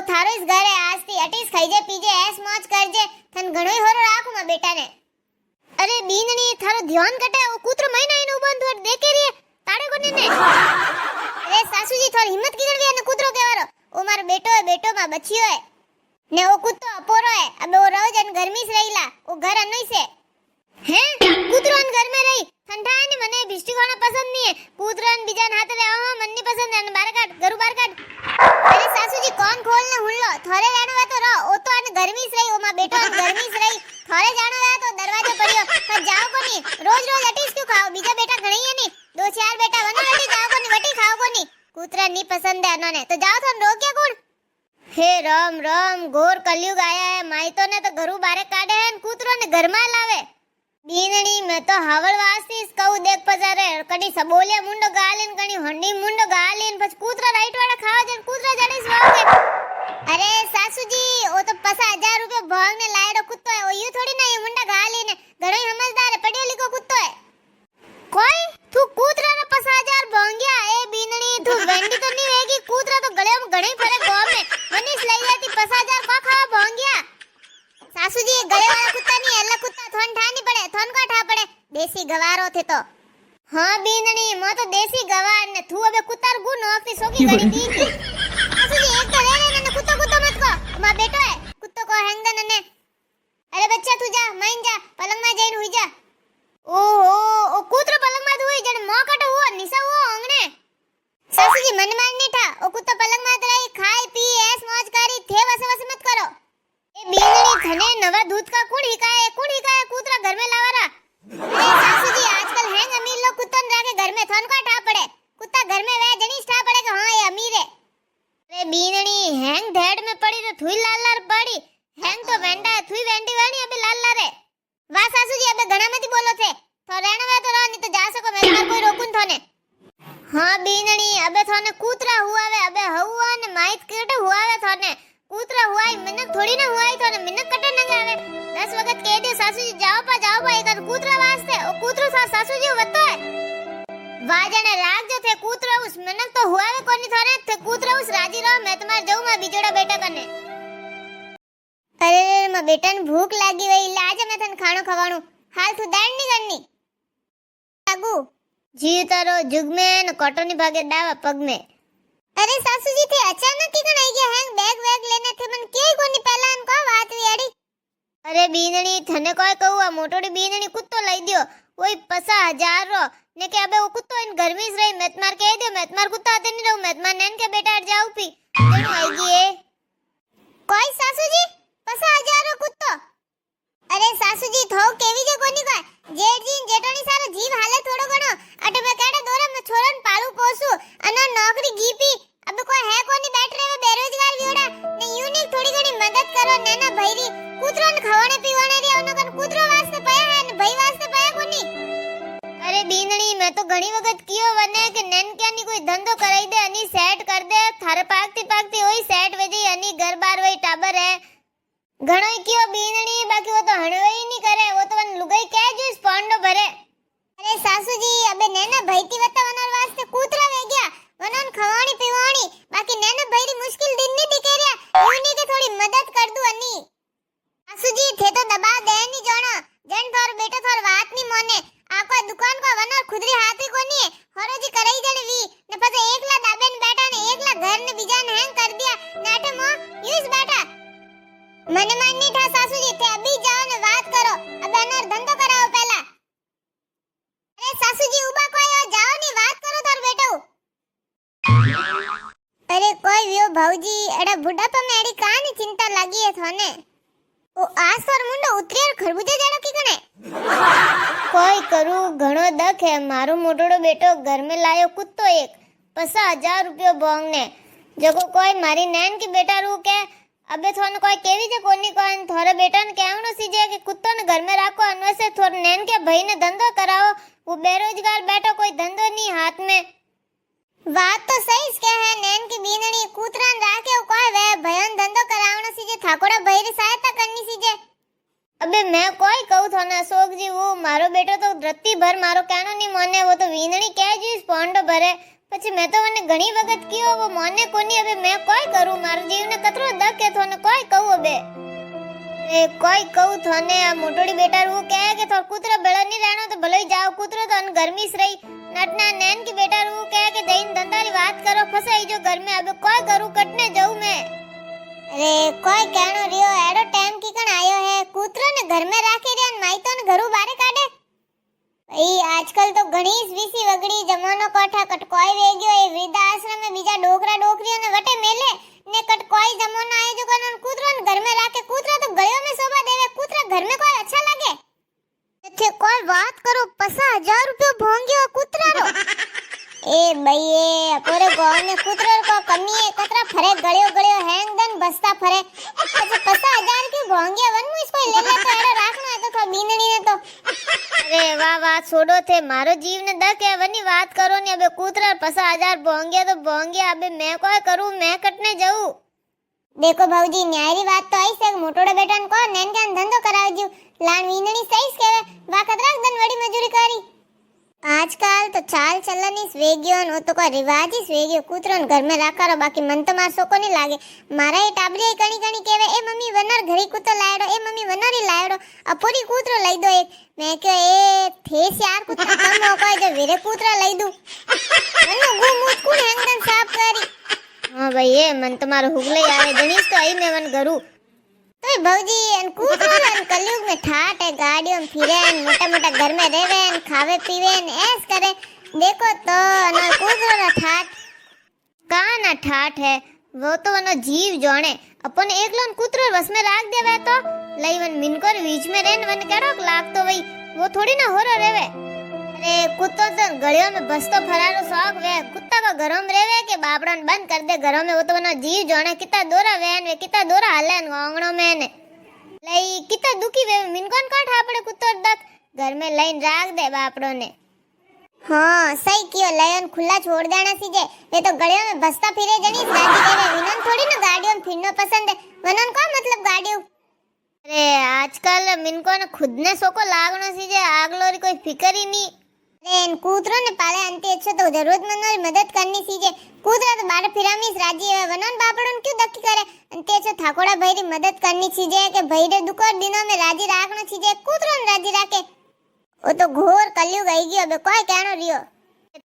થારો is ઘરે આજથી અટીસ ખાઈજે PJ S મોજ કરજે તન ઘણોય હોરો રાખું માં બેટાને અરે બીનણી થારો ધ્યાન કટે ઓ કૂતરો મહિના ઇને ઉબન થોડ દેખે રે તાડે કોને ને અરે સાસુજી થોડી હિંમત કી કરવી અને કૂતરો કેવારો ઓ મારો બેટો માં બચ્યો હે ને ઓ કૂતો અપોરો હે અબે ઓ રોજ અન ગરમી સ રહીલા ઓ ઘર અનઈ સે હે કૂતરો અન ઘર में रही ठंडा ने मने बिस्टी खाना पसंद नहीं है कूतरा न बीजा हाथ रे आहो मन नहीं पसंद है बाहर काट घरू बाहर काट अरे सासू जी कौन खोलने हुल्लो थोरे जानो है तो रो ओ तो अन गर्मी से रही ओ मां बेटो गर्मी से रही थोरे जानो है तो दरवाजे पड़ियो तो जाओ कोनी रोज रोज अटीस क्यों खाओ बीजा बेटा घणी है नी दो चार बेटा बना वटी जाओ कोनी वटी खाओ कोनी कूतरा नहीं पसंद है अनोने तो जाओ थन रोक्या कोण हे राम राम घोर कलयुग आया है माई तो ने तो घरू बाहर काढे है कूतरो ने घर में लावे बीनणी मैं तो हावड़ वास्ती कहू देख पजारे कडी सबोलिया मुंडो गालीन कणी हंडी मुंडो गालीन पछ कूतरा राइट वाला खावा जन कूतरा जाने स्वाके अरे सासूजी ओ तो पसा 1000 रुपया भाग ने लायडो कुत्तो है ओ यू थोड़ी ना ये मुंडा गालीन घणो समझदार है पडियो लिखो कुत्तो है कोई तू कूतरा ने पसा 1000 भांग्या ए बीनणी तू वेंडी तो नहीं रहेगी कूतरा तो गले में घणे फरे गांव में मनीष लई जाती पसा 1000 का खावा भांग्या सासूजी गले वाला कुत्ता नहीं एला कुत्ता थोन ठानी पड़े थोन का ठा पड़े देसी गवारो थे तो हां बीनणी मो तो देसी गवार ने तू अबे कुत्तार गु नोकती सोगी गड़ी दी थी सासूजी एक तो रे ने कुत्तो कुत्तो मत को मां बेटो है कुत्तो को हैंगन ने अरे बच्चा तू जा माइन जा पलंग में जईन हुई जा ओहो ओ कूतरो पलंग में हुई जण मो कटो हुआ निसा हुआ अंगने सासूजी मन मान नहीं था ओ कुत्तो पलंग में रही खाई पी ऐस मौज करी थे वसे मत करो ए बीनणी थने नवा दूध का कुण हिकाए कूतरा घर में लावारा अरे सासूजी आजकल हैंग अमीर लोग कुत्तन राखे घर में थन का ठा पड़े कुत्ता घर में वे जनीस ठा पड़े कि हां ये अमीर है अरे बीनणी हैंग धेड़ में पड़ी तो थुई लाल लाल पड़ी हैंग तो वेंडा थुई वेंडी वाणी अबे लाल लाल रे वाह सासूजी अबे घणा मती बोलो थे तो रहने वे तो रहो नहीं तो जा सको मैं तुम्हारे कोई रोकुन थोने हां बीनणी अबे थोने कूतरा हुआ वे अबे हुआ ने माइट केटे हुआ वे थोने कूतरा हुआ ही मिनक थोड़ी ना हुआ ही थोने मिनक कटे न आवे 10 वक्त कह दे सासूजी जाओ पा एक कूतरा वास्ते ओ कूतरो सासूजी वतो है वाजने राग जो थे कूतरा उस मिनक तो हुआ वे कोनी थोने थे कूतरा उस राजी रहो मैं तुम्हारे जाऊं मैं बिजोड़ा बेटा कने अरे मां बेटा ने भूख लागी वई लाज मैं तन खाणो खवाणो हाल तू दाड़ नहीं करनी लागू जी तारो जुग में न कोटोनी भागे डावा पग में अरे सासूजी थे अचानक की कण आई गया हैंग बैग लेने थे मन केई कोनी पहला अन को बात वियाड़ी अरे बीनणी थने कोई कहूआ मोटोड़ी बीनणी कुत्तो लई दियो वही 50,000 रो ने के अबे वो कुत्तो इन गर्मी से रही मैं मार कह दियो मैं मार कुत्ता आते नहीं रहू मैं मार नैन के बेटा हट जाऊ पी जणो आई गई है कोई सासूजी 50,000 रो कुत्तो अरे सासूजी थो केवी जे कोनी कोई जेठजी जेठोनी सारो जीव हाले थोड़ो घणो अटे मैं केड़े दोरा में छोरन पाळू पोसू अनो नौकरी गीपी अब कोई है कोनी बैठ रहे बेरोजगार वियोड़ा ने यूनिक थोड़ी घणी मदद करो नैना भईरी कूतरो ने खवाने पीवाने रे ओनो कन कूतरो वास्ते पया है ने भई वास्ते पया कोनी अरे बीनणी मैं तो घणी वखत कियो वने के नैन क्यानी कोई धंधो कराई दे अनी सेट कर दे थारे पाकती ओई सेट वेजी अनी घर बार वही टाबर है घणो कियो बीनणी बाकी वो तो हणवे ही नहीं करे वो तो वन लुगाई कह जो स्पॉन्डो भरे अरे सासूजी अबे नैना भईती वता वनर वास्ते कूतरा वे गया वनन खवाणी पीवाणी बाकी नैना भईरी मुश्किल दिन नहीं दिखे रिया यूनी के थोड़ी मदद कर दू अनी सासूजी थे तो दबाव दे नहीं जोणो जन थोर बेटो थोर बात नहीं मोने आको दुकान को वनर खुदरी हाथी कोनी है हरोजी करई जण वी ने पछे एकला दाबेन बैठा ने एकला घर ने बीजा ने हैंग कर दिया नाटे मो यूस बैठा मन नहीं था सासूजी थे अभी जाओ ने बात करो अब अनर धंधो कराओ पहला अरे सासूजी उबा कोई जाओ नी बात करो थार बेटो अरे कोई वियो भाऊजी एड़ा बुढ़ापा में एड़ी कानी चिंता लगी है थोने ओ आस पर मुंडो उतरियर खरबूजे जाड़ो की कने कोई करू घणो दख है मारो मोटोड़ो बेटो घर में लायो कुत्तो एक 50,000 रुपया बोंगने जको कोई मारी नैन की बेटा रू के अबे थोन कोई केवी जे कोनी कोन थोरे बेटा ने केवनो सीजे कि कुत्तो ने घर में राखो अनवसे थोर नैन के भाई ने धंधो कराओ वो बेरोजगार बैठो कोई धंधो नहीं हाथ में बात तो सही के है नैन की बीनणी कूतरान राखे कोई वे भयन धंधो करावनो सीजे ठाकोड़ा भाई री सहायता करनी सीजे अबे मैं कोई कहू थो ना सोग जी वो मारो बेटो तो रत्ती भर मारो कहनो नहीं मोने वो तो बीनणी कह जी स्पॉन्डो भरे પછી મેં તો મને ઘણી વખત કયો वो મોને કોની હવે मैं કોઈ કરું મારું જીવને કતરો દકે થોને કોઈ કહું હવે એ કોઈ કહું થોને આ મોટોડી બેટા रू કહે કે થોર કૂતરા બેળા ની રહેણો તો ભલે જાવ કૂતરો તો અન ગરમી સ રહી नटना नैन की बेटा रू कह के जैन धंधारी बात करो फसाई जो घर में अब कोई करू कटने जाऊं मैं अरे कोई कहनो रियो एडो टाइम की कण आयो है कूतरो ने घर में राखी रे माई तो ने घरू बारे काढे भाई आजकल तो गणेश वीसी वगड़ी जमानो कोठा कट कोई वे गयो ए वृद्ध आश्रम में बीजा डोकरा डोकरियों ने वटे मेले ने कट कोई जमानो आए जो कन कूतरो ने घर में राखे कूतरा तो गयो में शोभा देवे कूतरा घर में कोई अच्छा लागे थे कोई बात करो 50,000 रुपया भोंगियो कुतरा रो ए भाई ए पूरे गांव में कुतरा को कमी है कतरा फरे गळियो गळियो हैंग दन बसता फरे अच्छा 50,000 की भोंगिया वन मुझ कोई ले ले तो एडो राखनो है तो थो बीनणी ने तो अरे वाह वाह छोड़ो थे मारो जीव ने द के वनी बात करो ने अबे कुतरा 50,000 भोंगिया तो भोंगिया अबे मैं कोई करूं मैं कटने जाऊं देखो भाऊजी न्याय री बात तो आई से मोटोड़ा बेटा को नैन के धंधो करावजू लाण वीनणी सही केवे वा कतराक दन वडी मजूरी करी आजकल तो चाल चलन इस वेगियो नो तो कोई रिवाज इस वेगियो कूतरो घर में राखारो बाकी मन तो मार सोको नहीं लागे मारा ए टाबरी कणी कणी केवे ए मम्मी वनर घरी कूतो लायडो ए मम्मी वनरी लायडो अपोरी कूतरो लई दो एक मैं के ए थेस यार कूतरा कम हो कोई जो वीरे कूतरा लई दूं मनु गु मुत कुण हैंगन साफ करी हां भाई ए मन तुम्हारो हुगले आवे गणेश तो आई में वन घरू तो भाऊजी अन कूतरो अन कलयुग में ठाट है गाड़ियों में फिरे मोटा मोटा घर में रहवे खावे पीवे ऐस करे देखो तो ना कूतरो ना ठाट का ना ठाट है वो तो वनो जीव जोणे अपन एकलोन कूतरो वस में राख देवे तो लई वन मिनको बीच में रेन वन केड़ो लाग तो वही वो थोड़ी ना होरो रेवे अरे कुत्तो तो गलियों में बसतो फरारो शौक वे कुत्ता का घरों में रेवे के बापड़न बंद कर दे घरों में वो तो वनो जीव जोणे कितना दोरा वेन वे कितना दोरा हलेन आंगणों में ने लई कितना दुखी वे मिनकोन काट आपड़े कुत्तो दक घर में लाइन राख दे बापड़ों ने हाँ सही कियो लयन खुला छोड़ देना सीजे वे तो गलियों में बसता फिरे जनी राजी देवे विनन थोड़ी ना गाड़ियों में फिरनो पसंद है वनन को मतलब गाड़ियों अरे आजकल मिनको ने खुद ने सोको लागनो सीजे आगलोरी कोई फिकर ही नहीं अरे कूतरो ने पाले अंते अच्छो तो जरूरतमंदों की मदद करनी सीजे कूतरा तो बारे फिरामीस राजी है वनन बापड़न क्यों दक्की करे अंते अच्छो ठाकोड़ा भाई री मदद करनी सीजे के भाई रे दुखोर दिनों में राजी राखनो सीजे कूतरो ने राजी राखे वो तो घोर कलयुग आई गयो अबे कोई कहनो रियो